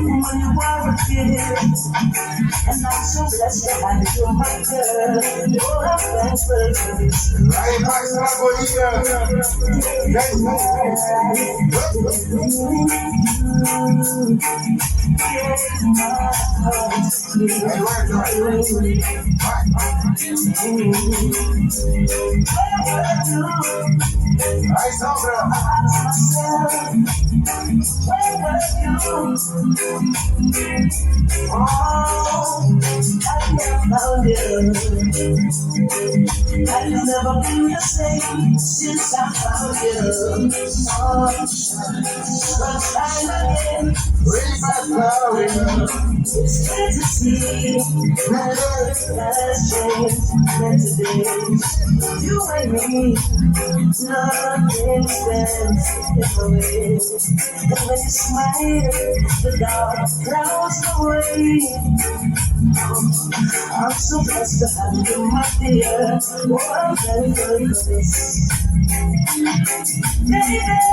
when you were a kid. And I'm so blessed to have you, my girl. You're a fantastic. Right back, Saboya. Nice, Sandra. Oh, I found you. I can never be the same since I found you. Oh, sunshine again. Way back, Saboya. It's good to see that life has changed. And today, you and me, nothing stands in the way. And when you smile, the dark clouds away. I'm so blessed to have you, my dear. Oh, I'm very, very blessed. Baby.